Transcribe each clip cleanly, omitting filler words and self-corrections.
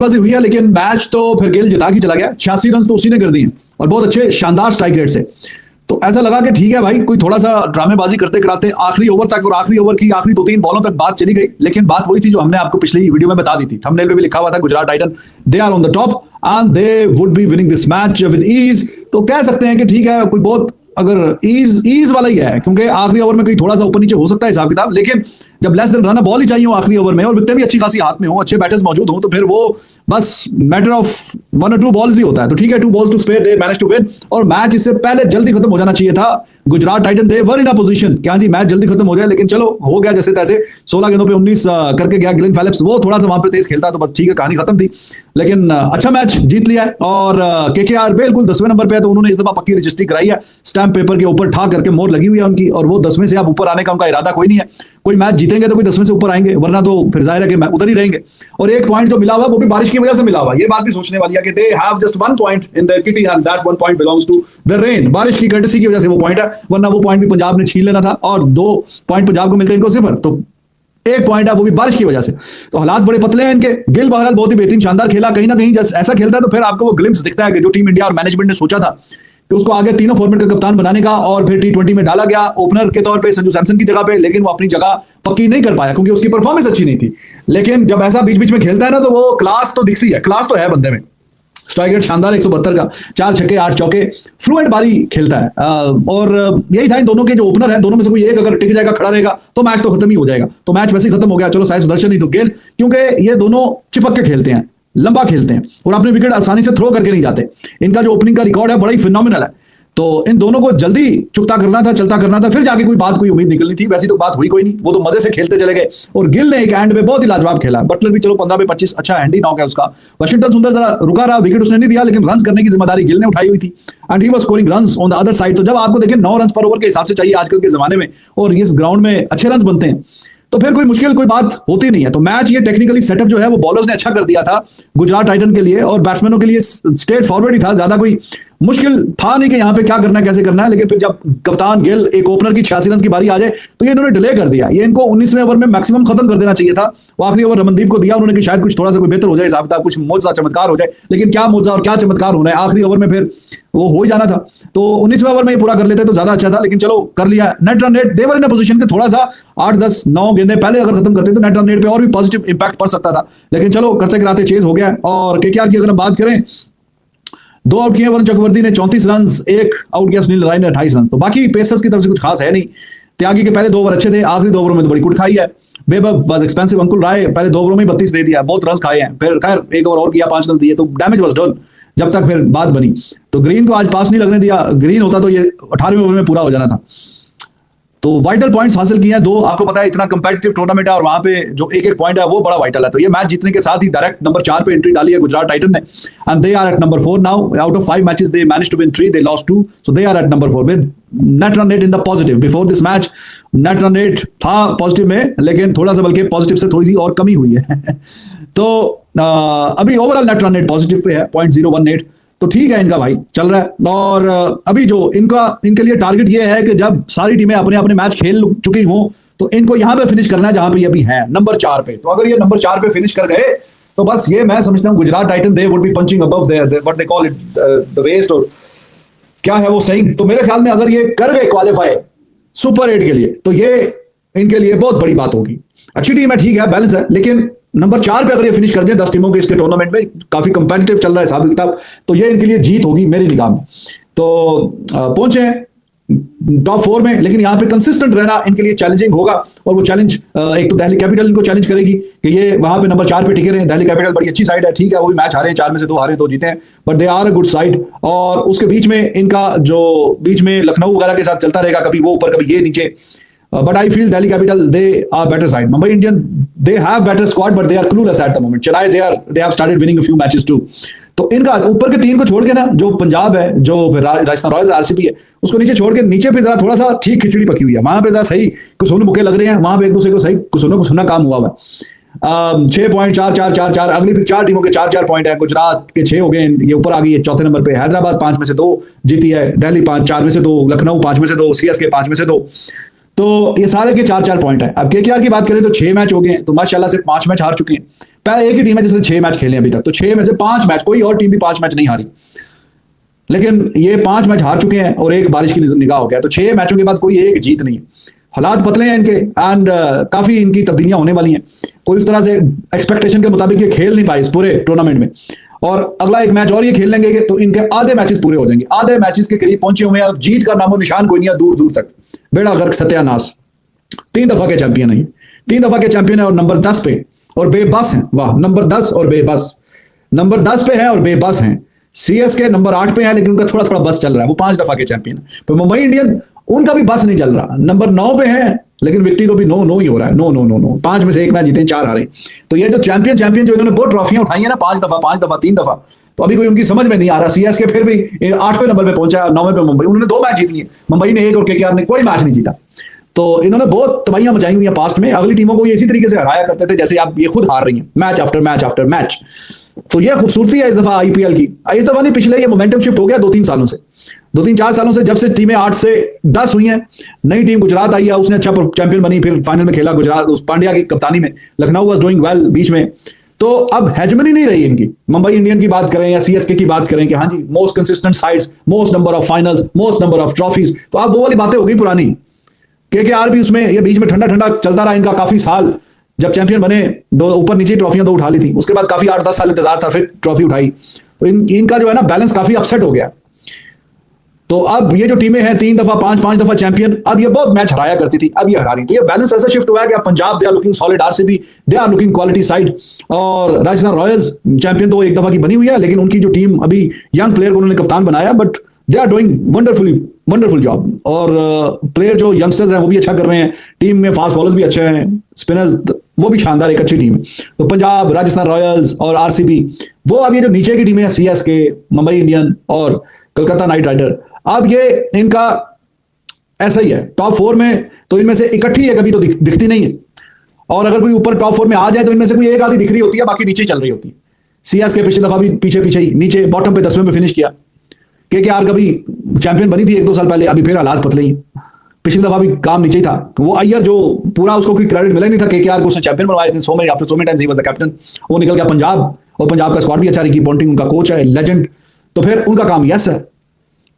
बाजी हुई है, लेकिन मैच तो फिर गिल जिता के चला गया। 86 रन तो उसी ने कर दिए और बहुत अच्छे शानदार स्ट्राइक रेट से। तो ऐसा लगा कि ठीक है भाई, कोई थोड़ा सा ड्रामेबाजी करते कराते आखिरी ओवर तक, और आखिरी ओवर की आखिरी 2-3 बॉलों तक बात चली गई। लेकिन बात वही थी जो हमने आपको पिछली वीडियो में बता दी थी, थंबनेल पे भी लिखा हुआ था, Gujarat Titan they are on the top and they would be winning this match with ease. तो कह सकते हैं कि ठीक है, कोई बहुत अगर ईज वाला ही है, क्योंकि आखिरी ओवर में कहीं थोड़ा सा ऊपर नीचे हो सकता है हिसाब किताब, लेकिन जब लेस देन रन बॉल ही चाहिए हो आखिरी ओवर में और विकेटें भी अच्छी खासी हाथ में हो, अच्छे बैटर्स मौजूद हो, तो फिर वो बस मैटर ऑफ 1 और 2 बॉल्स ही होता है। तो ठीक है, 2 balls to spare, they manage to win. और मैच इससे पहले जल्दी खत्म हो जाना चाहिए था। Gujarat Titan they were in a position क्या जी मैच जल्दी खत्म हो जाए, लेकिन चलो हो गया जैसे तैसे। 16 गेंदों पे 19 करके गया ग्लेन फिलिप्स, वो थोड़ा सा वहां पे तेज खेलता तो बस ठीक है, कहानी खत्म थी। लेकिन अच्छा मैच जीत लिया है और केकेआर बिल्कुल 10वें नंबर पे है। तो उन्होंने इस दफा पक्की रजिस्ट्री कराई है, स्टैंप पेपर के ऊपर ठा करके मोहर लगी हुई है उनकी, और वो 10वें से अब ऊपर आने का उनका इरादा कोई नहीं है। कोई मैच जीतेंगे तो कोई 10वें से ऊपर आएंगे, वरना तो फिर जाहिर है कि उधर ही रहेंगे। और एक पॉइंट जो मिला हुआ वो भी बारिश की वजह से मिला हुआ, ये बात भी सोचने वाली है कि they have just 1 point in their kitty and that 1 point belongs to the rain. बारिश की कर्टसी की वजह से वो पॉइंट है, वरना वो पॉइंट भी पंजाब ने छीन लेना था, और 2 पॉइंट पंजाब को मिलते हैं, इनको 0। तो 1 पॉइंट है वो भी बारिश की वजह से। तो हालात बड़े पतले हैं इनके। गिल बहरहाल बहुत ही बेहतरीन शानदार खेला, कहीं ना कहीं ऐसा खेलता है तो फिर आपको वो ग्लिम्स दिखता है कि जो टीम इंडिया और मैनेजमेंट ने सोचा था कि उसको आगे तीनों फॉर्मेट का कप्तान बनाने का, और फिर T20 में डाला गया ओपनर के तौर पे संजू सैमसन की जगह पे, लेकिन वो अपनी जगह पक्की नहीं कर पाया क्योंकि उसकी परफॉर्मेंस अच्छी नहीं थी। लेकिन जब ऐसा बीच बीच में खेलता है ना, तो वो क्लास तो दिखती है, क्लास तो है बंदे में। स्ट्राइक रेट शानदार 172 का, 4 छक्के 8 चौके, फ्लुएंट बारी खेलता है। और यही था इन दोनों के जो ओपनर है, दोनों में से कोई एक अगर टिक जाएगा, खड़ा रहेगा, तो मैच तो खत्म ही हो जाएगा। तो मैच वैसे ही खत्म हो गया। चलो साई सुदर्शन नहीं तो गिल, क्योंकि ये दोनों चिपक के खेलते हैं, लंबा खेलते हैं और अपने विकेट आसानी से थ्रो करके नहीं जाते। इनका जो ओपनिंग का रिकॉर्ड है बड़ा ही फिनोमिनल है। तो इन दोनों को जल्दी चुकता करना था, चलता करना था, फिर जाके कोई बात, कोई उम्मीद निकलनी थी। वैसी तो बात हुई कोई नहीं, वो तो मजे से खेलते चले गए। और गिल ने एक एंड में बहुत ही लाजवाब खेला। बटलर भी चलो 15 पे 25 अच्छा हैंडी नॉक है उसका। वाशिंगटन सुंदर जरा रुका रहा, विकेट उसने नहीं दिया, लेकिन रन करने की जिम्मेदारी गिल ने उठाई हुई थी and he was scoring runs on the other side. तो जब आपको देखिए 9 रन पर ओवर के हिसाब से चाहिए आजकल के जमाने में, और इस ग्राउंड में अच्छे रन बनते हैं, तो फिर कोई मुश्किल कोई बात होती नहीं है। तो मैच ये टेक्निकली सेटअप जो है वो बॉलर्स ने अच्छा कर दिया था गुजरात टाइटन के लिए, और बैट्समैनों के लिए स्ट्रेट फॉरवर्ड ही था, ज्यादा कोई मुश्किल था नहीं कि यहाँ पे क्या करना है, कैसे करना है। लेकिन फिर जब कप्तान गिल एक ओपनर की 86 रन की बारी आ जाए, तो ये इन्होंने डिले कर दिया। ये इनको 19वें ओवर में मैक्सिमम खत्म कर देना चाहिए था। वो आखिरी ओवर रमनदीप को दिया उन्होंने कि शायद कुछ थोड़ा सा कोई बेहतर हो जाए, हिसाब किताब कुछ मौजा चमत्कार हो जाए। लेकिन क्या मौजा और क्या चमत्कार होना है, आखिरी ओवर में फिर वो हो ही जाना था। तो 19वें ओवर में ये पूरा कर लेते तो ज्यादा अच्छा था, लेकिन चलो कर लिया। Net run rate their in position के थोड़ा सा 8-10-9 गेंदें पहले अगर खत्म करते तो नेट रन रेट पे और भी पॉजिटिव इंपैक्ट पड़ सकता था। लेकिन चलो करते कराते चेज हो गया। और केकेआर की अगर हम बात करें, 2 आउट किए वरुण चक्रवर्ती ने 34 रन, 1 आउट किया सुनील नारायण ने 28 रन। तो बाकी पेसर्स की तरफ से कुछ खास है नहीं। त्यागी के पहले 2 ओवर अच्छे थे, आखिरी 2 ओवरों में तो बड़ी कुट खाई है। बेबब वाज एक्सपेंसिव। अंकुल राय पहले 2 ओवरों में 32 दे दिया, बहुत रन खाए हैं। फिर खैर 1 ओवर और किया, 5 रन दिए, तो डैमेज वाज डन जब तक फिर बात बनी। तो ग्रीन को आज पास नहीं लगने दिया, ग्रीन होता तो ये 18वें ओवर में पूरा हो जाना था। तो वाइटल पॉइंट्स हासिल किए हैं 2। आपको पता है इतना कंपेटिटिव टूर्नामेंट है और वहां पे जो एक पॉइंट है वो बड़ा वाइटल है। तो ये मैच जीतने के साथ ही डायरेक्ट नंबर 4 पे एंट्री डाली है गुजरात टाइटन ने, and they are at number 4 now. Out of 5 matches they managed to win 3, they lost 2, so they are at number 4 with net run rate in the positive. Before this match net run rate था positive में, लेकिन थोड़ा सा बल्कि positive से थोड़ी सी और कमी हुई है। तो अभी overall net run rate positive pay है 0.018। तो ठीक है, इनका भाई चल रहा है। और अभी जो इनके लिए टारगेट ये है कि जब सारी टीमें अपने अपने मैच खेल चुकी हों, तो इनको यहां पे फिनिश करना है जहां पे ये अभी है, नंबर 4 पे। तो अगर ये नंबर 4 पे फिनिश कर गए तो बस ये मैं समझता हूं Gujarat Titan they would be punching above what they call it the west, और क्या है वो सही। तो मेरे ख्याल में अगर ये कर गए क्वालिफाई सुपर 8 के लिए, तो ये इनके लिए बहुत बड़ी बात होगी। अच्छी टीम है, ठीक है, बैलेंस है, लेकिन नंबर 4 पे अगर ये फिनिश कर जाए 10 टीमों के इसके टूर्नामेंट में, काफी कंपेटिटिव चल रहा है हिसाब किताब, तो ये इनके लिए जीत होगी मेरी निगाह में। तो पहुंचे टॉप 4 में, लेकिन यहाँ पे कंसिस्टेंट रहना इनके लिए चैलेंजिंग होगा। और वो चैलेंज एक तो दिल्ली कैपिटल इनको चैलेंज करेगी कि ये वहां पे नंबर 4 पे टिके रहे। दिल्ली कैपिटल बड़ी अच्छी साइड है, ठीक है, वो भी मैच हारे, 4 में से 2 हारे, 2 जीते हैं, but they are a good side. और उसके बीच में इनका जो बीच में लखनऊ वगैरह के साथ चलता रहेगा, कभी वो ऊपर कभी ये नीचे। But I feel Delhi Capital, they are better side. Mumbai Indian, they have better squad, but they are clueless at the moment. Chennai, they have started winning a few matches too. तो इनका ऊपर के 3 को छोड़ के ना, जो पंजाब है, जो राजस्थान रॉयल्स आरसीबी है, उसको नीचे छोड़ के नीचे पे जरा थोड़ा सा ठीक खिचड़ी पकी हुई है। वहां पे जरा सही कुसुन मुके लग रहे हैं, वहां पे एक दूसरे को सही कुसुना काम हुआ है। 6.4444, अगली फिर 4 टीमों के 4-4 पॉइंट है। गुजरात के 6 हो गए, ये ऊपर आ गई है 4थे नंबर पे। हैदराबाद 5 में से 2 जीती है, दिल्ली 4 में से 2, लखनऊ 5 में से 2, सीएसके 5 में से 2। तो ये सारे के 4-4 पॉइंट है। अब केकेआर की बात करें तो 6 मैच हो गए हैं, तो माशाल्लाह से 5 मैच हार चुके हैं। पहले एक ही टीम है जिसने 6 मैच खेले अभी तक, तो 6 में से 5 मैच, कोई और टीम भी 5 मैच नहीं हारी, लेकिन ये 5 मैच हार चुके हैं और एक बारिश की निगाह हो गया, तो 6 मैचों के बाद कोई एक जीत नहीं है। हालात पतले हैं इनके एंड काफी इनकी तब्दीलियां होने वाली हैं। कोई उस तरह से एक्सपेक्टेशन के मुताबिक ये खेल नहीं पाए इस पूरे टूर्नामेंट में, और अगला एक मैच और ये खेल लेंगे तो इनके आधे मैचेस पूरे हो जाएंगे, आधे मैचेस के करीब पहुंचे हुए हैं। अब जीत का नामो निशान कोई नहीं है, दूर दूर तक बेड़ा गर्क सत्यानाश। 3 दफा के चैंपियन है, 3 दफा के चैंपियन है और नंबर 10 पे और बेबस हैं। वाह, नंबर 10 और बेबस, नंबर 10 पे है और बेबस हैं। सीएसके नंबर 8 पे है, लेकिन उनका थोड़ा थोड़ा बस चल रहा है, वो 5 दफा के चैंपियन है। तो मुंबई इंडियन, उनका भी बस नहीं चल रहा, नंबर 9 पे है, लेकिन विक्ट्री को भी नो नो ही हो रहा है, नो नो नो नो। 5 में से 1 मैच जीते, 4 हारे। तो ये जो चैंपियन जो इन्होंने बहुत ट्रॉफियां उठाई है ना, 5 दफा 3 दफा, तो अभी कोई उनकी समझ में नहीं आ रहा। सीएसके फिर भी 8वें नंबर पे पहुंचा, 9वें पे मुंबई, उन्होंने 2 मैच जीत लिए, मुंबई ने 1 और केकेआर ने कोई मैच नहीं जीता। तो इन्होंने बहुत तबाहियां मचाई हुई हैं पास्ट में, अगली टीमों को ये इसी तरीके से हराया करते थे जैसे आप ये खुद हार रही हैं, match after match after match. तो ये खूबसूरती है इस दफा आईपीएल की। इस दफा नहीं, पिछले ये मोमेंटम शिफ्ट हो गया 2-3 सालों से, 2-3-4 सालों से, जब से टीमें 8 से 10 हुई हैं। नई टीम गुजरात आई है, उसने अच्छा चैंपियन बनी, फिर फाइनल में खेला गुजरात, उस पांड्या की कप्तानी में। लखनऊ वाज डूइंग वेल बीच में। तो अब हेजमनी नहीं रही इनकी। मुंबई इंडियन की बात करें या सीएसके की बात करें कि हाँ जी, most consistent sides, most number of finals, most number of trophies, तो अब वो वाली बातें हो गई पुरानी। केकेआर भी उसमें, ये बीच में ठंडा ठंडा चलता रहा इनका काफी साल, जब चैंपियन बने 2 ऊपर नीचे ट्रॉफियां 2 उठा ली थी, उसके बाद काफी 8-10 साल इंतजार था, फिर ट्रॉफी उठाई। तो इनका जो है ना बैलेंस काफी अपसेट हो गया। तो अब ये जो टीमें हैं 3 दफा 5 दफा चैंपियन, अब ये बहुत मैच हराया करती थी, अब ये हरा रही। तो ये बैलेंस ऐसा शिफ्ट हुआ है कि अब Punjab they are looking solid, RCB they are looking quality side, और राजस्थान रॉयल्स चैंपियन तो 1 दफा की बनी हुई है, लेकिन उनकी जो टीम अभी यंग प्लेयर को उन्होंने कप्तान बनाया, but they are doing wonderful job. और प्लेयर जो यंगस्टर्स हैं वो भी अच्छा कर रहे हैं, टीम में फास्ट बॉलर्स भी अच्छे हैं, स्पिनर्स वो भी शानदार, एक अच्छी टीम है। तो पंजाब, राजस्थान रॉयल्स और आरसीबी, वो अब ये जो नीचे की टीमें हैं, सीएसके, मुंबई इंडियन और कलकत्ता नाइट राइडर, अब ये इनका ऐसा ही है टॉप 4 में। तो इनमें से इकट्ठी है, कभी तो दिखती नहीं है, और अगर कोई ऊपर टॉप 4 में आ जाए तो इनमें से कोई एक आधी दिख रही होती है, बाकी नीचे चल रही होती है। सीएसके पिछली दफा भी पीछे ही नीचे बॉटम पे 10वें पे फिनिश किया। केकेआर कभी चैंपियन बनी थी 1-2 साल पहले, अभी फिर हालात पतले ही, पिछली दफा भी काम नीचे ही था। वो अय्यर जो पूरा उसको कोई क्रेडिट मिला नहीं था केकेआर को, उसने चैंपियन बनवाया था, so many times he was the captain. वो निकल गया पंजाब, और पंजाब का स्क्वाड भी अच्छा, रिकी पॉन्टिंग उनका कोच है, लेजेंड, तो फिर उनका काम यस है।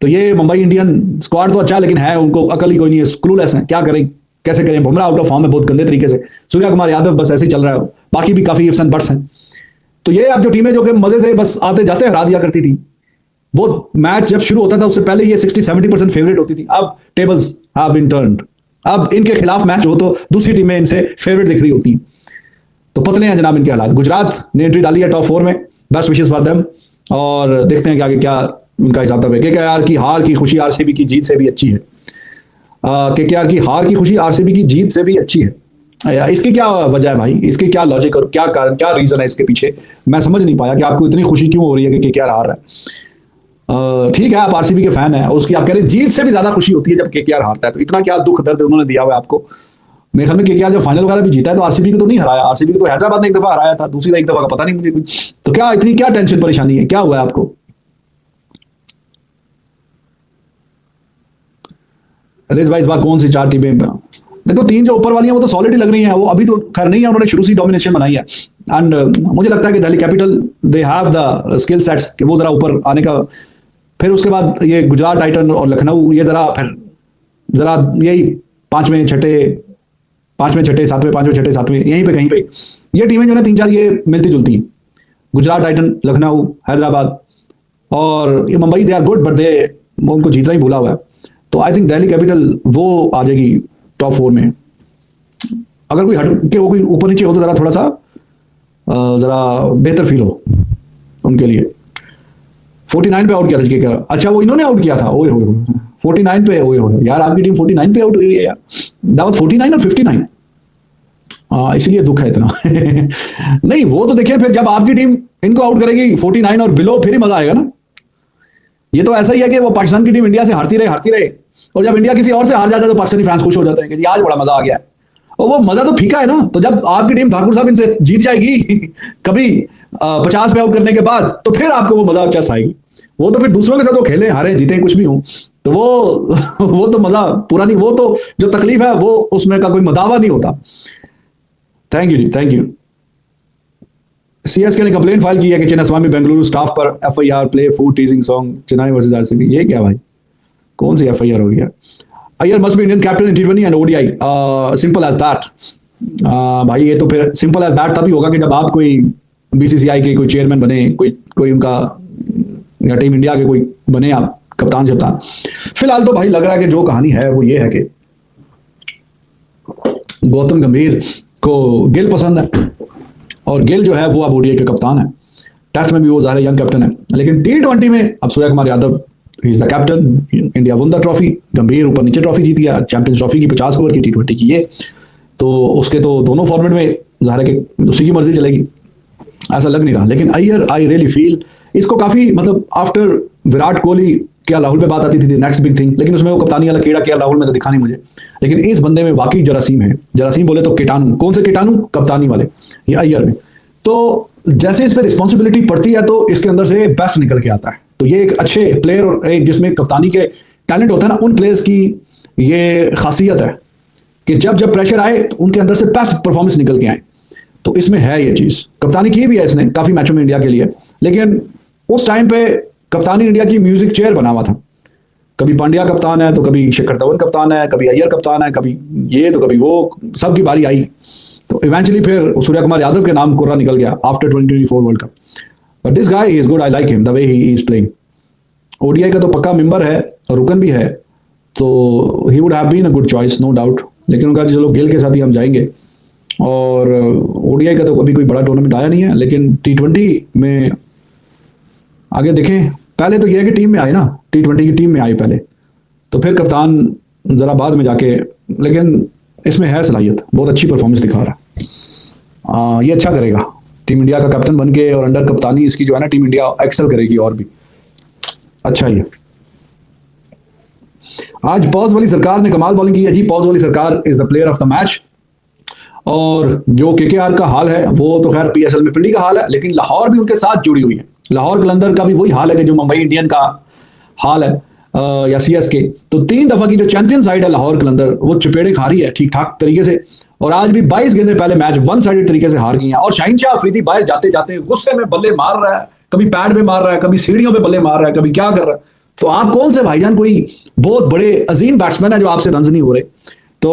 तो ये मुंबई इंडियन स्क्वाड तो अच्छा, लेकिन है उनको अकल ही कोई नहीं है, क्लूलेस है, क्या करें कैसे करें। बुमराह आउट ऑफ फॉर्म है बहुत गंदे तरीके से, सूर्या कुमार यादव बस ऐसे ही चल रहा है, बाकी भी काफी इफ्स एंड बट्स हैं। तो ये अब जो टीमें जो कि मजे से बस आते जाते हरा दिया करती थी, बहुत मैच जब शुरू होता था उससे पहले ये 60-70% फेवरेट होती थी, अब टेबल्स हैव बीन टर्न्ड। अब इनके खिलाफ मैच हो तो दूसरी टीमें इनसे फेवरेट दिख रही होती हैं। तो पतले हैं जनाब इनके हालात। गुजरात ने एंट्री डाली है टॉप 4 में, बेस्ट विशेस फॉर देम, और देखते हैं कि आगे क्या उनका हिसाब है। केकेआर की हार की खुशी आरसीबी की जीत से भी अच्छी है। केकेआर की हार की खुशी आरसीबी की जीत से भी अच्छी है। इसकी क्या वजह है भाई, इसके क्या लॉजिक और क्या कारण, क्या रीजन है इसके पीछे, मैं समझ नहीं पाया कि आपको इतनी खुशी क्यों हो रही है कि केकेआर हार रहा है। ठीक है, आप आरसीबी के फैन हैं और उसकी आप कह रहे हैं जीत से भी ज्यादा खुशी होती है जब केकेआर हारता है, तो इतना क्या दुख दर्द उन्होंने दिया हुआ है आपको। मेरे ख्याल में केकेआर जब फाइनल वगैरह भी जीता है तो आरसीबी को तो नहीं हराया, आरसीबी को तो हैदराबाद ने 1 दफा हराया था, दूसरी 1 दफा का पता नहीं मुझे कुछ। तो क्या इतनी क्या टेंशन परेशानी है, क्या हुआ है आपको? रेस भाई इस बार कौन सी 4 टीमें? देखो 3 जो ऊपर वाली हैं वो तो सॉलिड ही लग रही हैं, वो अभी तो खैर नहीं है, उन्होंने शुरू से डोमिनेशन बनाई है। एंड मुझे लगता है कि Delhi capital they have the skill sets कि वो जरा ऊपर आने का। फिर उसके बाद ये गुजरात टाइटन और लखनऊ, ये जरा यही 5वें छठे 7वें 5वें छठे 7वें यहीं पे कहीं पे ये टीमें जो है 3-4 ये मिलती जुलती हैं। गुजरात टाइटन, लखनऊ, हैदराबाद और ये Mumbai, they are good but उनको जीतना ही भूला हुआ है। तो आई थिंक दिल्ली कैपिटल वो आ जाएगी टॉप 4 में। अगर कोई हट के वो कोई ऊपर नीचे हो तो जरा थोड़ा सा जरा बेहतर फील हो उनके लिए। 49 पे आउट किया था केकेआर, अच्छा वो इन्होंने आउट किया था, ओए होए 49 पे, ओए होए यार आपकी टीम 49 पे आउट हुई है यार। दैट वाज 49 और 59, इसलिए दुख है इतना। नहीं वो तो देखिए, फिर जब आपकी टीम इनको आउट करेगी 49 और बिलो, फिर ही मजा आएगा ना। ये तो ऐसा ही है कि वो पाकिस्तान की टीम इंडिया से हारती रहे, और जब इंडिया किसी और से हार जाता है तो पाकिस्तानी फैंस खुश हो जाते हैं कि आज बड़ा मजा आ गया है। और वो मजा तो फीका है ना। तो जब आपकी टीम ठाकुर साहब इनसे जीत जाएगी कभी 50 पे आउट करने के बाद, तो फिर आपको वो मजा चस आएगी। वो तो फिर दूसरों के साथ वो खेले हारे जीते कुछ भी हो, तो वो तो मजा पूरा नहीं, वो तो जो तकलीफ है वो उसमें का कोई मदावा नहीं होता। थैंक यू जी, थैंक यू। सीएसके ने कंप्लेन फाइल की है कि चिन्नास्वामी बेंगलुरु स्टाफ पर FIR, play food teasing song, Chennai versus RCB. ये क्या भाई, कौन सी एफआईआर हो गया? Iyer must be Indian captain in टी20 and ODI, simple as that. भाई ये तो फिर सिंपल एज दैट तभी होगा कि जब आप कोई बीसीसीआई के कोई चेयरमैन बने, कोई उनका या टीम इंडिया के कोई बने आप कप्तान शप्तान। फिलहाल तो भाई लग रहा है कि जो कहानी है वो ये है कि गौतम गंभीर को गिल पसंद है और गिल जो है वो अब ओडीआई के कप्तान है। टेस्ट में भी वो ज़्यादा यंग कैप्टन है, लेकिन टी20 में अब सूर्य कुमार यादव ही is the captain. India won the trophy, Gambhir ऊपर नीचे ट्रॉफी जीत गया, चैंपियंस ट्रॉफी की 50 ओवर की, टी20 की ये, तो उसके तो दोनों फॉर्मेट में ज़ाहिर है कि उसी की मर्जी चलेगी, ऐसा लग नहीं रहा। लेकिन अय्यर, आई रियली फील इसको काफ़ी, मतलब आफ्टर विराट कोहली क्या राहुल पे बात आती थी नेक्स्ट बिग थिंग, लेकिन उसमें वो कप्तानी वाला कीड़ा क्या राहुल में तो दिखा नहीं मुझे। लेकिन इस बंदे में वाकई जरासीम है, जरासीम बोले तो कीटाणु। कौन से कीटाणु? कप्तानी वाले, ये अय्यर में। तो जैसे इस पर रिस्पॉन्सिबिलिटी पड़ती है तो इसके अंदर से बेस्ट निकल के आता है। तो ये एक अच्छे प्लेयर और एक जिसमें कप्तानी के टैलेंट होता है ना, उन प्लेयर्स की ये खासियत है कि जब जब प्रेशर आए तो उनके अंदर से बेस्ट परफॉर्मेंस निकल के आए। तो इसमें है ये चीज़, कप्तानी की भी है इसने काफ़ी मैचों में इंडिया के लिए, लेकिन उस टाइम पे कप्तानी इंडिया की म्यूजिक चेयर बना हुआ था। कभी पांड्या कप्तान है तो कभी शिखर धवन कप्तान है, कभी अय्यर कप्तान है, कभी ये तो कभी वो, सबकी बारी आई। तो इवेंचुअली फिर सूर्य कुमार यादव के नाम कोरा निकल गया after 2024 world cup. But this guy is good, I like him the way he is playing. ODI का तो पक्का मेंबर है और रुकन भी है, तो he would have been a good choice, no doubt. लेकिन उनका चलो गिल के साथ ही हम जाएंगे। और ओडीआई का तो अभी कोई बड़ा टूर्नामेंट आया नहीं है, लेकिन टी20 में आगे देखें। पहले तो यह है कि टीम में आए ना, टी20 की टीम में आए पहले, तो फिर कप्तान जरा बाद में जाके, लेकिन इसमें है सलाहियत, बहुत अच्छी परफॉर्मेंस दिखा रहा है। ये अच्छा करेगा टीम इंडिया का कैप्टन बन के, और अंडर कप्तानी इसकी जो है ना टीम इंडिया एक्सेल करेगी और भी अच्छा ही है। आज पॉज वाली सरकार ने कमाल बॉलिंग की है जी। पॉज वाली सरकार is the player of the match. और जो केकेआर का हाल है वो तो खैर पीएसएल में पिंडी का हाल है, लेकिन लाहौर भी उनके साथ जुड़ी हुई है। लाहौर कलंदर का भी वही हाल है कि जो मुंबई इंडियन का हाल है, या सीएसके। तो 3 दफा की जो चैंपियन साइड है लाहौर कलंदर, वो चपेड़े खा रही है ठीक ठाक तरीके से। और आज भी 22 गेंदें पहले मैच वन साइडेड तरीके से हार गई हैं। और शाहीन शाह अफरीदी बाहर जाते जाते गुस्से में बल्ले मार रहा है, कभी पैड पे मार रहा है, कभी सीढ़ियों पे बल्ले मार रहा है, कभी क्या कर रहा है। तो आप कौन से भाईजान, कोई बहुत बड़े अजीम बैट्समैन है जो आपसे रन नहीं हो रहे, तो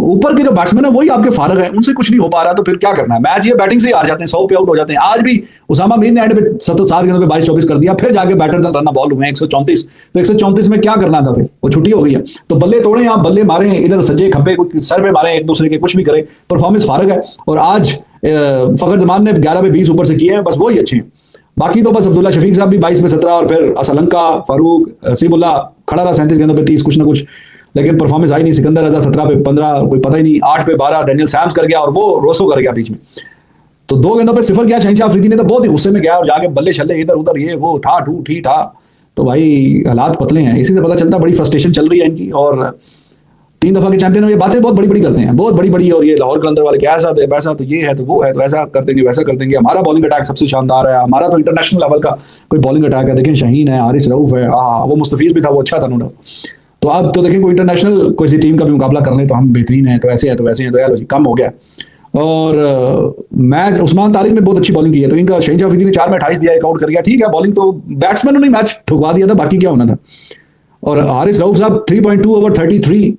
ऊपर के जो बैट्समैन है वही आपके फारग है, उनसे कुछ नहीं हो पा रहा, तो फिर क्या करना है। मैच ये बैटिंग से ही हार जाते हैं, 100 पे आउट हो जाते हैं। आज भी उसामा मीर ने एंड पे 7 गेंदों पे 22-24 कर दिया, फिर जाके बैटर दल रन बॉल हुए 134। तो 134 में क्या करना था, फिर वो छुट्टी हो गई है। तो बल्ले तोड़े आप, बल्ले मारे इधर सज्जे खब्बे, सर पे मारे एक दूसरे के, कुछ भी करे, परफॉर्मेंस फारग है। और आज फखर जमान ने 11 पे 20 ऊपर से किए हैं, बस वही अच्छे हैं। बाकी तो बस अब्दुल्ला शफीक साहब भी 22 पे 17, और फिर असलंका, फारूक, हसीबुल्ला खड़ा रहा 37 गेंदों पे 30 कुछ ना कुछ, लेकिन परफॉर्मेंस आई नहीं। सिकंदर रजा 17 पे 15, कोई पता ही नहीं, 8 पे 12 डैनियल सैम्स कर गया, और वो रोसो कर गया बीच में। तो 2 गेंदों पे 0 किया शाहीन शाह अफरीदी ने, तो बहुत ही गुस्से में गया और जाके बल्ले छल्ले इधर उधर, ये वो ठा ठू ठी ठा। तो भाई हालात पतले हैं, इसी से पता चलता बड़ी फ्रस्ट्रेशन चल रही है इनकी। और 3 दफा के चैंपियन, ये बातें बहुत बड़ी बड़ी करते हैं, बहुत बड़ी बड़ी। और ये लाहौर कलंदर वाले क्या ऐसा तो वैसा, तो ये है तो वो है, तो ऐसा कर देंगे वैसा कर देंगे, हमारा बॉलिंग अटैक सबसे शानदार है, हमारा तो इंटरनेशनल लेवल का कोई बॉलिंग अटैक है। देखें शाहीन है, हारिस रऊफ है, वो मुस्तफीज भी था, वो अच्छा था नो डाउट। तो आप तो देखें कोई इंटरनेशनल कोई सी टीम का भी मुकाबला कर लें तो हम बेहतरीन है, तो ऐसे है तो वैसे हैं, तो यार कम हो गया। और मैच उस्मान तारिक ने बहुत अच्छी बॉलिंग की है, तो इनका शाहीन शाह अफरीदी ने 4 में 28 दिया, एक आउट कर गया, ठीक है। बॉलिंग तो बैट्समैनों ने मैच ठुकवा दिया था, बाकी क्या होना था। और हारिस रऊफ साहब 3.2 ओवर 33,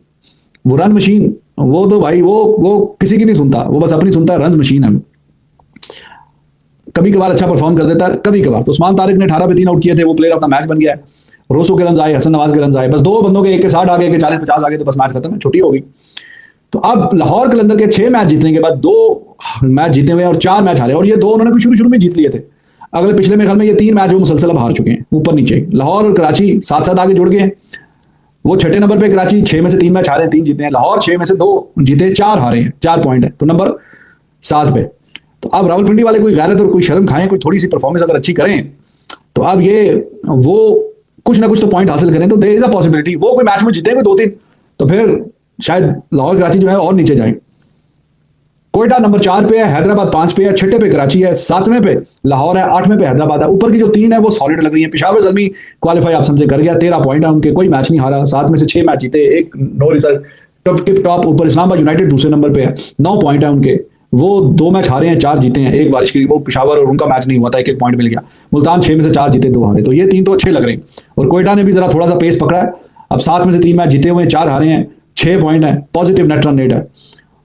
वो रन मशीन, वो तो भाई वो किसी की नहीं सुनता, वो बस अपनी सुनता है, रन मशीन है। कभी कभार अच्छा परफॉर्म कर देता है, कभी कभार। तो उस्मान तारिक ने 18 पे 3 आउट किए थे, वो प्लेयर ऑफ द मैच बन गया है। रोसो के रन आए, हसन नवाज के रन आए, बस 2 बंदों के 1 के 60 आ गए, 40-50 आ गए, तो बस मैच खत्म है, छुट्टी हो गई। तो अब लाहौर कलंदर के 6 मैच जीतने के बाद 2 मैच जीते हुए और 4 मैच हारे, और ये 2 उन्होंने शुरू में जीत लिए थे। अगले पिछले में ख्याल में ये 3 मैच वो मुसलसल अब हार चुके हैं, ऊपर नीचे। लाहौर और कराची साथ साथ आगे जुड़ गए हैं। वो 6ठे नंबर पे कराची, 6 में से 3 मैच हारे, 3 जीते हैं। लाहौर 6 में से 2 जीते, 4 हारे हैं, 4 पॉइंट है, तो नंबर 7 पे। तो अब रावलपिंडी वाले कोई गैरत और कोई शर्म खाएं, कोई थोड़ी सी परफॉर्मेंस अगर अच्छी करें, तो अब ये वो कुछ ना कुछ तो पॉइंट हासिल करें, तो देयर इज अ पॉसिबिलिटी वो कोई मैच में जीतेंगे 2-3, तो फिर शायद लाहौर कराची जो है और नीचे जाए। कोयटा नंबर 4 पे है, हैदराबाद 5 पे है, 6ठे पे कराची है, 7वें पे लाहौर है, 8वें पे हैदराबाद है। ऊपर की जो 3 है वो सॉलिड लग रही है। पेशावर ज़ल्मी क्वालिफाई आप समझे कर गया, 13 पॉइंट है उनके, कोई मैच नहीं हारा, 7 में से 6 मैच जीते, 1 नो रिजल्ट। टिप टॉप ऊपर इस्लामाबाद यूनाइटेड दूसरे नंबर पे है, 9 पॉइंट है उनके, वो 2 मैच हारे हैं, 4 जीते हैं। एक बारिश की वो पिशावर और उनका मैच नहीं हुआ था, 1-1 पॉइंट मिल गया। मुल्तान 6 में से 4 जीते, 2 हारे, तो ये 3 तो अच्छे लग रहे हैं। और कोयटा ने भी जरा थोड़ा सा पेस पकड़ा है, अब 7 में से 3 मैच जीते हुए हैं, 4 हारे हैं, 6 पॉइंट है, पॉजिटिव नेट रन रेट है।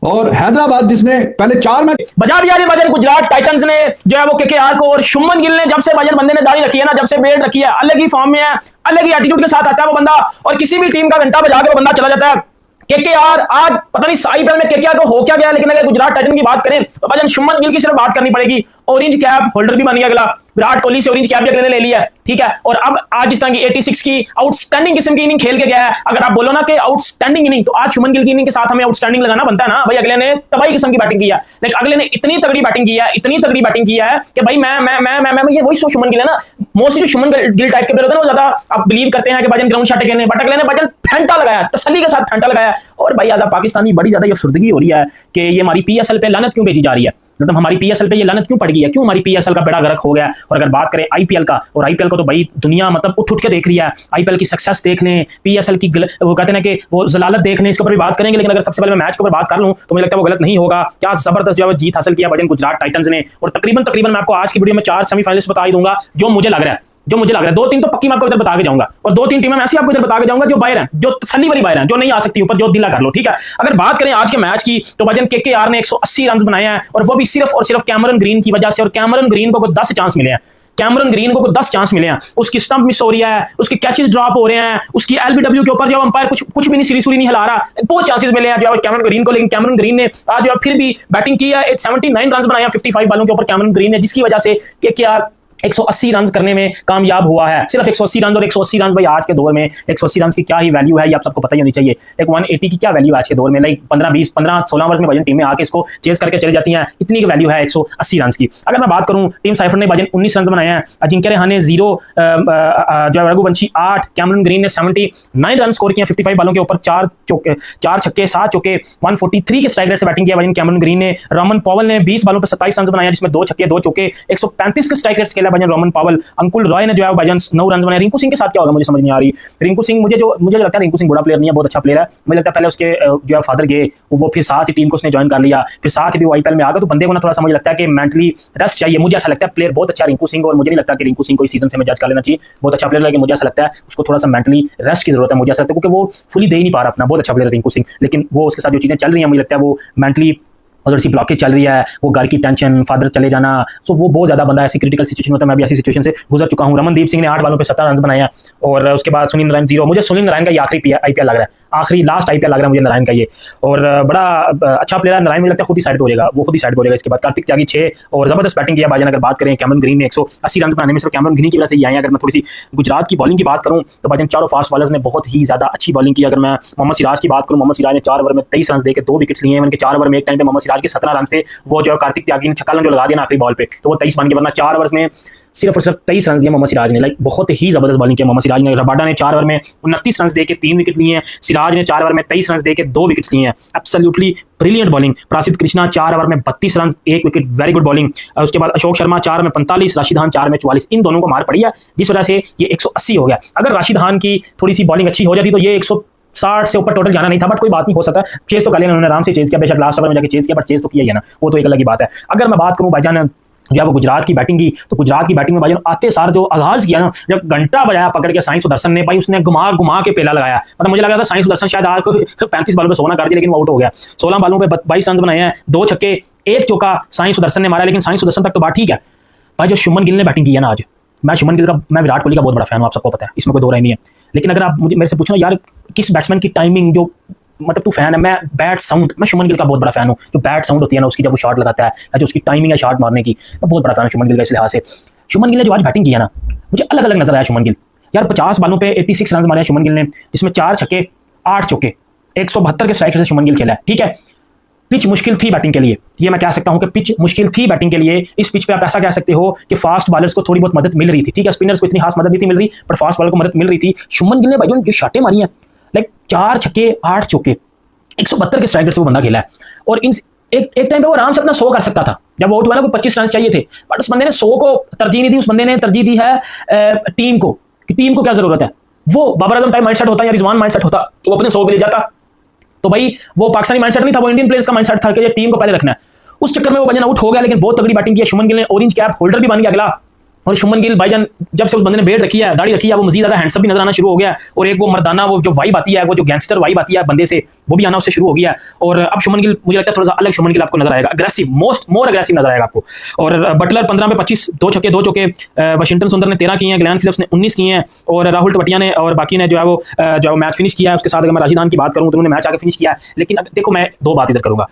और हैदराबाद जिसने पहले 4 मैच बजा दिया भाईजान गुजरात टाइटंस ने जो है वो केकेआर को, और शुभमन गिल ने जब से भाईजान बंदे ने दाढ़ी रखी है ना, जब से बेल्ट रखी है, अलग ही फॉर्म में है, अलग ही एटीट्यूड के साथ आता है वो बंदा, और किसी भी टीम का घंटा बजा के वो बंदा चला जाता है। केकेआर आज पता नहीं आईपीएल में केकेआर को हो क्या गया, लेकिन अगर गुजरात टाइटन की बात करें तो भाईजान शुभमन गिल की सिर्फ बात करनी पड़ेगी। ऑरेंज कैप होल्डर भी बन गया अगला, विराट कोहली से ऑरेंज कैप भी अगले ने ले लिया है, ठीक है। और अब आज जिस तरह की 86 की आउटस्टैंडिंग किस्म की इनिंग खेल के गया है, अगर आप बोलो ना कि आउटस्टैंडिंग इनिंग, तो आज शुभमन गिल की इनिंग के साथ हमें आउटस्टैंडिंग लगाना बनता है ना भाई। अगले ने तबाही किस्म की बैटिंग की है, लेकिन अगले ने इतनी तगड़ी बैटिंग की है, इतनी तगड़ी बैटिंग की है कि भाई मैं ये वही शुभमन गिल है ना, मोस्टली जो शुभमन गिल टाइप के प्लेयर होते हैं ना, ज्यादा आप बिलीव करते हैं कि भाईजान ग्राउंड शॉट खेलने, बट अगले ने भाईजान फेंटा लगाया, तसल्ली के साथ फेंटा लगाया। और भाई आज पाकिस्तानी बड़ी ज्यादा ये अफसरदगी हो रही है कि ये हमारी पीएसएल पे लानत क्यों भेजी जा रही है, मतलब हमारी पीएसएल पे ये लानत क्यों पड़ गई है, क्यों हमारी पीएसएल का बेड़ा गर्क हो गया है। और अगर बात करें आईपीएल का, और आईपीएल को तो भाई दुनिया मतलब उठ के देख रही है, आईपीएल की सक्सेस देखने, पीएसएल की वो कहते हैं कि वो जलालत देखने, इसके ऊपर भी बात करेंगे। लेकिन अगर सबसे पहले मैं मैच के ऊपर बात कर लूं तो मुझे लगता है वो गलत नहीं होगा। क्या जबरदस्त जो जीत हासिल किया भाईजान गुजरात टाइटंस ने, और तकरीबन मैं आपको आज की वीडियो में 4 सेमीफाइनलिस्ट बता ही दूंगा जो मुझे लग रहा है। 2-3 तो पक्की मैं आपको इधर बता के जाऊंगा, और 2-3 टीमें ऐसी आपको इधर बता के जाऊंगा जो बाहर हैं, जो तसल्ली वाली बाहर हैं, जो नहीं आ सकती ऊपर, जो दिला कर लो, ठीक है। अगर बात करें आज के मैच की तो भाईजान केकेआर ने 180 रन बनाए हैं, और वो भी सिर्फ और सिर्फ कैमरन ग्रीन की वजह से। और कैमरन ग्रीन को 10 चांस मिले हैं, कैमरन ग्रीन को 10 चांस मिले हैं, उसकी स्टंप मिस हो रही है, उसके कैचेस ड्रॉप हो रहे हैं, उसकी एलबीडब्ल्यू के ऊपर जो अंपायर कुछ भी नहीं सीरी नहीं हिला रहा, बहुत चांसेस मिले हैं जो कैमरन ग्रीन को। लेकिन कैमरन ग्रीन ने आज जो फिर भी बैटिंग की है, 79 रन बनाया 55 बालों के ऊपर कैमरन ग्रीन ने, जिसकी वजह से केकेआर 180 रन करने में कामयाब हुआ है। सिर्फ 180 रन, और 180 रन भाई आज के दौर में 180 रन की क्या ही वैल्यू है, ये आप सबको पता ही होनी चाहिए। एक 180 की क्या वैल्यू है आज के दौर में, लाइक 15-16 ओवर्स में भाईजान टीमें आके इसको चेस करके चली जाती हैं, इतनी की वैल्यू है 180 रन की। अगर मैं बात करूं टीम साइफर ने भाईजान 19 रन बनाए हैं, अजिंक्य रहाणे 0, जो रघुवंशी 8, कैमरन ग्रीन ने 79 रन स्कोर किए 55 बालों के ऊपर, 4 छक्के 7 चौके, 143 के स्ट्राइक रेट से बैटिंग किया भाईजान कैमरन ग्रीन ने। रोमन पॉवल ने 20 बालों पर 27 रन बनाया, जिसमें 2 छक्के 2 चौके, 135 के स्ट्राइक रेट खेला भाईजान रोमन पॉवल। अंकुल रॉय ने जो है भाईजान 9 रन बनाए। रिंकू सिंह के साथ क्या होगा मुझे समझ नहीं आ रही। रिंकू सिंह मुझे लगता है रिंकू सिंह बुरा प्लेयर नहीं है, बहुत अच्छा प्लेयर है। मुझे लगता है पहले उसके जो है फादर गए, वो फिर साथ ही टीम को उसने ज्वाइन कर लिया, फिर साथ ही भी आईपीएल में आ गया, तो बंदे को ना थोड़ा सा मुझे लगता है कि मेंटली रेस्ट चाहिए। मुझे ऐसा लगता है प्लेयर बहुत अच्छा रिंकू सिंह, और मुझे नहीं लगता कि रिंकू सिंह को इस सीजन से मैं जज कर लेना चाहिए, बहुत अच्छा प्लेयर, लेकिन मुझे ऐसा लगता है उसको थोड़ा सा मेंटली रेस्ट की जरूरत है। मुझे ऐसा लगता है क्योंकि वो फुली दे ही नहीं पा रहा अपना, बहुत अच्छा प्लेयर रिंकू सिंह, लेकिन वो उसके साथ जो चीजें चल रही हैं मुझे लगता है वो मेंटली उधर सी ब्लॉकेज चल रही है, वो घर की टेंशन, फादर चले जाना, तो वो बहुत ज्यादा बंदा ऐसी क्रिटिकल सिचुएशन होता है। मैं भी ऐसी सिचुएशन से गुजर चुका हूं। रमनदीप सिंह ने 8 बालों पे 17 रन बनाए हैं, और उसके बाद सुनील नारायण 0। मुझे सुनील नारायण का ये आखिरी आईपीएल लग रहा है, आखिरी लास्ट आईपीएल लग रहा है मुझे नारायण का ये, और बड़ा अच्छा प्लेयर है नारायण, मुझे लगता है खुद ही साइड पे हो जाएगा, वो खुद ही साइड पे हो जाएगा। इसके बाद कार्तिक त्यागी 6, और जबरदस्त बैटिंग किया भाईजान। अगर बात करें कैमरन ग्रीन ने 180 रन बनाने में सिर्फ कैमरन ग्रीन की वजह से ही आए हैं। अगर मैं थोड़ी सी गुजरात की बॉलिंग की बात करूं तो भाईजान चारों फास्ट बॉलर्स ने बहुत ही ज्यादा अच्छी बॉलिंग की। अगर मैं मोहम्मद सिराज की बात करूं, मोहम्मद सिराज ने 4 ओवर में 23 रन देकर 2 विकेट्स लिए हैं। उनके 4 ओवर में एक टाइम पे मोहम्मद सिराज के 17 रन थे, वो जो कार्तिक त्यागी ने छक्का जो लगा दिया ना आखिरी बॉल पे, तो वो 23 बन के, वरना 4 ओवर्स में सिर्फ और सिर्फ 23 रन दिए मोहम्मद सिराज ने। लाइक बहुत ही जबरदस्त बॉलिंग किया मोहम्मद सिराज ने। रबाडा ने 4 ओवर में 29 रन देके 3 विकेट लिए हैं, सिराज ने 4 ओवर में 23 रन देके 2 विकेट्स लिए हैं। Absolutely brilliant bowling. Prasidh Krishna 4 over में 32 run 1 wicket, very good bowling. उसके बाद अशोक शर्मा 4 ओवर में 45, राशिद खान 4 में 44, इन दोनों को मार पड़ी है, जिस वजह से ये 180 हो गया। अगर राशिद खान की थोड़ी सी बॉलिंग अच्छी हो जाती तो ये 160 से ऊपर टोटल जाना नहीं था, बट कोई बात नहीं, हो सकता है। चेस तो कर लिया उन्होंने, आराम से चेस किया, बेशक लास्ट ओवर में जाके चेस किया, बट चेस तो किया ही ना, वो तो एक अलग ही बात है। अगर मैं बात करूं भाईजान जब गुजरात की बैटिंग की, तो गुजरात की बैटिंग में भाईजान आते सार जो आगाज किया ना, जब घंटा बजाया पकड़ के साईं सुदर्शन ने, भाई उसने घुमा के पेला लगाया। मतलब मुझे लगा था साईं सुदर्शन शायद आज को 35 बालों पे 16 कर दिया, लेकिन वो आउट हो गया। 16 बालों पे 22 रन बनाए हैं, 2 छक्के 1 चौका साईं सुदर्शन ने मारा। लेकिन साईं सुदर्शन तक तो बात ठीक है भाई, जो शुभमन गिल ने बैटिंग की है ना आज, मैं विराट कोहली का बहुत बड़ा फैन हूं, आप सबको पता है, इसमें कोई दो राय नहीं है। लेकिन अगर आप मेरे से पूछना यार किस बैट्समैन की टाइमिंग, जो मतलब तू फैन है, मैं बैट साउंड, मैं शुभमन गिल का बहुत बड़ा फैन हूं। जो बैट साउंड होती है ना उसकी, जब वो शॉट लगाता है, या जो उसकी टाइमिंग है शॉट मारने की, मैं बहुत बड़ा फैन हूं शुभमन गिल का। इस लिहाज से शुभमन गिल ने जो आज बैटिंग की है ना, मुझे अलग अलग नजर आया शुभमन गिल। यार 50 बालों पे 86 रन मारे शुभमन गिल ने, जिसमें 4 छक्के 8 चौके, 172 के स्ट्राइक रेट से शुभमन गिल खेला है, ठीक है। पिच मुश्किल थी बैटिंग के लिए, ये मैं कह सकता हूं कि पिच मुश्किल थी बैटिंग के लिए। इस पिच पे आप ऐसा कह सकते हो कि फास्ट बॉलर्स को थोड़ी बहुत मदद मिल रही थी, ठीक है। स्पिनर्स को इतनी खास मदद नहीं थी मिल रही, पर फास्ट बॉलर को मदद मिल रही थी। शुभमन गिल ने भाई जो शॉटें मारी हैं, लाइक 4 छक्के 8 चौके, 172 के स्ट्राइक रेट से वो बंदा खेला है। और इन एक टाइम पे वो आराम से अपना 100 कर सकता था, जब वो आउट हुआ ना, को 25 रन चाहिए थे, बट उस बंदे ने 100 को तरजीह नहीं दी। उस बंदे ने तरजीह दी है टीम को, कि टीम को क्या जरूरत है। वो बाबर आजम टाइप माइंडसेट होता है या रिजवान माइंडसेट होता तो वो अपने 100 पे ले जाता। तो भाई वो पाकिस्तानी माइंडसेट नहीं था, वो इंडियन प्लेयर्स का माइंडसेट था कि टीम को पहले रखना है। उस चक्कर में वो भाईजान आउट हो गया, लेकिन बहुत तगड़ी बैटिंग की है शुभमन गिल ने, ऑरेंज कैप होल्डर भी बन गया अगला। और शुभमन गिल भाईजान जब से उस बंदे ने बेड रखी है, दाढ़ी रखी है, वो मजीद ज्यादा हैंडसम भी नजर आना शुरू हो गया, और एक वो मर्दाना वो जो वाइब आती है, वो जो गैंगस्टर वाइब आती है बंदे से, वो भी आना उससे शुरू हो गया। और अब शुभमन गिल मुझे लगता है थोड़ा सा अलग शुभमन गिल आपको नजर आएगा, अग्रेसिव, मोर अग्रेसिव नजर आएगा आपको। और बटलर 15 में 25, 2 छक्के 2 चौके, वाशिंगटन सुंदर ने 13 किए हैं, ग्लेन फिलिप्स ने 19 किए हैं, और राहुल टेवाटिया ने और बाकी ने जो है वो मैच फिनिश किया है। उसके साथ अगर मैं राशिदान की बात करूं तो उन्होंने मैच आगे फिनिश किया है। लेकिन देखो मैं दो बात इधर करूंगा,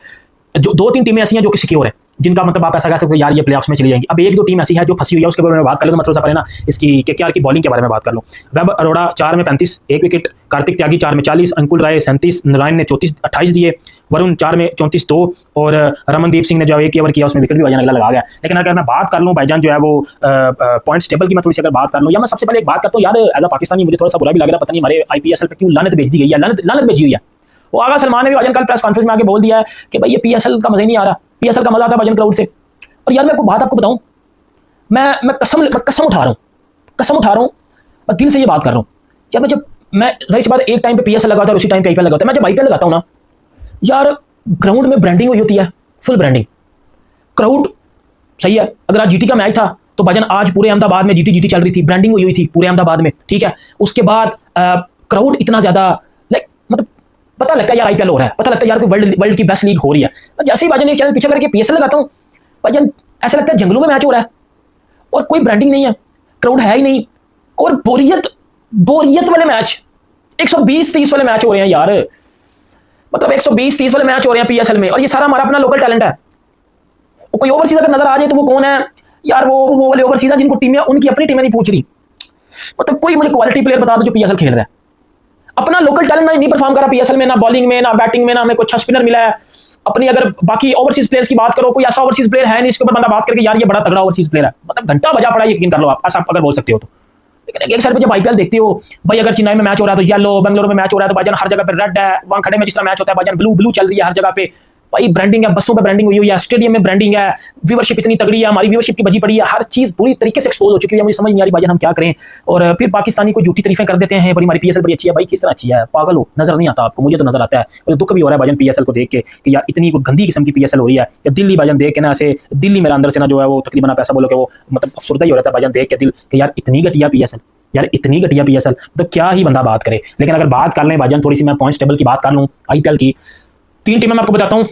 जो 2-3 टीमें ऐसी हैं जो कि सिक्योर है, जिनका मतलब आप ऐसा कह सकते हो यार ये प्लेऑफ्स में चली जाएंगी। अब 1-2 टीम ऐसी है जो फंसी हुई है, उसके बारे में बात कर लो तो मतलब सा पहले ना इसकी केकेआर की बॉलिंग के बारे में बात कर लो। वेब अरोड़ा 4 में 35, 1 विकेट, कार्तिक त्यागी 4 में 40, अंकुल राय 37, नारायण ने 28 दिए, वरुण 4 में 34 2, और रमनदीप सिंह ने जो 1 ओवर किया उसमें विकेट भी भाईजान अगला लगा गया। लेकिन अगर मैं बात कर लूँ भाईजान जो है वो पॉइंट्स टेबल की, मैं थोड़ी सी अगर बात कर लूँ, या मैं सबसे पहले एक बात करता हूँ यार, एज अ पाकिस्तानी मुझे थोड़ा सा बुरा भी लग रहा है, पता नहीं हमारे IPSL पे क्यों लानत भेज दी गई है, लानत भेजी हुई है। वो आगा सलमान ने भी भाईजान कल प्रेस कॉन्फ्रेंस में आके बोल दिया है कि भाई ये PSL का मजा ही नहीं आ रहा, PSL का मजा आता है भाईजान क्राउड से। और यार मैं आपको बात बताऊं, मैं कसम उठा रहा हूं और दिल से ये बात कर रहा हूं। यार मैं जाहिर सी बात एक टाइम पे PSL लगाता है और उसी टाइम पे IPL लगाता है। मैं जब IPL लगाता हूं ना यार, ग्राउंड में ब्रांडिंग हुई होती है, फुल ब्रांडिंग, क्राउड सही है। अगर आज GT का मैच था तो भाईजान आज पूरे अहमदाबाद में GT चल रही थी, ब्रांडिंग हुई थी पूरे अहमदाबाद में, ठीक है। उसके बाद क्राउड इतना ज्यादा मतलब पता लगता है यार IPL हो रहा है, पता लगता है यार कोई वर्ल्ड की बेस्ट लीग हो रही है। जैसे ही भाईजान एक चैनल पीछे करके PSL लगाता हूं भाईजान, ऐसा लगता है जंगलों में मैच हो रहा है और कोई ब्रांडिंग नहीं है, क्राउड है ही नहीं, और बोरियत वाले मैच, 120-30 वाले मैच हो रहे हैं यार, मतलब 120-30 वाले मैच हो रहे हैं PSL में। और ये सारा हमारा अपना लोकल टैलेंट है। और कोई ओवरसीज अगर नजर आ जाए तो वो कौन है यार, वो वाले ओवरसीज जिनको टीमें उनकी अपनी टीमें नहीं पूछ रही, मतलब कोई मुझे क्वालिटी प्लेयर बता दो जो PSL खेल रहा है। अपना लोकल टैलेंट नहीं परफॉर्म कर रहा PSL में, ना बॉलिंग में ना बैटिंग में, ना हमें कोई अच्छा स्पिनर मिला है। अपनी अगर बाकी ओवरसीज प्लेयर्स की बात करो, कोई ऐसा ओवरसीज प्लेयर है नहीं इसके ऊपर बंदा बात करके यार ये बड़ा तगड़ा ओवरसीज प्लेयर है, मतलब घंटा बजा पड़ा, यकीन कर लो आप, ऐसा अगर बोल सकते हो तो। लेकिन एक साइड पे जब IPL देखते हो भाई, अगर चेन्नई में मैच हो रहा है तो येलो, बेंगलुरु में मैच हो रहा है तो भाईजान हर जगह पे रेड है, वहां खड़े में जिस तरह मैच होता है भाईजान ब्लू चल रही है हर जगह पे। भाई ब्रांडिंग है, बसों पे ब्रांडिंग हुई है, स्टेडियम में ब्रांडिंग है, व्यूअरशिप इतनी तगड़ी है, हमारी व्यूअरशिप की बजी पड़ी है, हर चीज पूरी तरीके से एक्सपोज हो चुकी है। मुझे समझ नहीं आ रही भाईजान हम क्या करें। और फिर पाकिस्तानी को झूठी तारीफें कर देते हैं, बड़ी हमारी PSL बड़ी अच्छी है। भाई किस तरह अच्छी है, पागल हो, नजर नहीं आता आपको? मुझे तो नजर आता है। और दुख भी हो रहा है भाईजान PSL को देख के कि यार इतनी गंदी किस्म की PSL हो रही है। जब दिल्ली भाईजान देख के ना ऐसे दिल्ली मेरा अंदर से ना जो है वो तकरीबन पैसा बोलो कि वो मतलब अफसुर्दा ही हो रहता है भाईजान देख के दिल कि यार इतनी घटिया PSL, यार इतनी घटिया PSL, तो क्या ही बंदा बात करे। लेकिन अगर बात कर लें भाईजान थोड़ी सी, मैं पॉइंट्स टेबल की बात कर लूँ IPL की, 3 टीमें मैं आपको बताता हूँ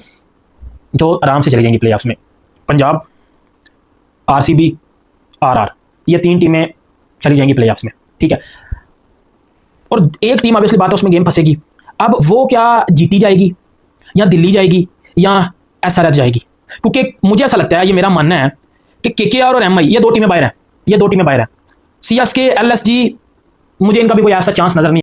जो आराम से चली जाएंगी प्लेऑफ्स में। पंजाब, RCB, RR, ये 3 टीमें चली जाएंगी प्लेऑफ्स में, ठीक है। और एक टीम ऑब्वियसली बात है उसमें गेम फंसेगी। अब वो क्या GT जाएगी या दिल्ली जाएगी या SRH जाएगी? क्योंकि मुझे ऐसा लगता है, ये मेरा मानना है कि KKR और MI ये 2 टीमें बाहर हैं, CSK, LSG मुझे इनका भी कोई ऐसा चांस नजर नहीं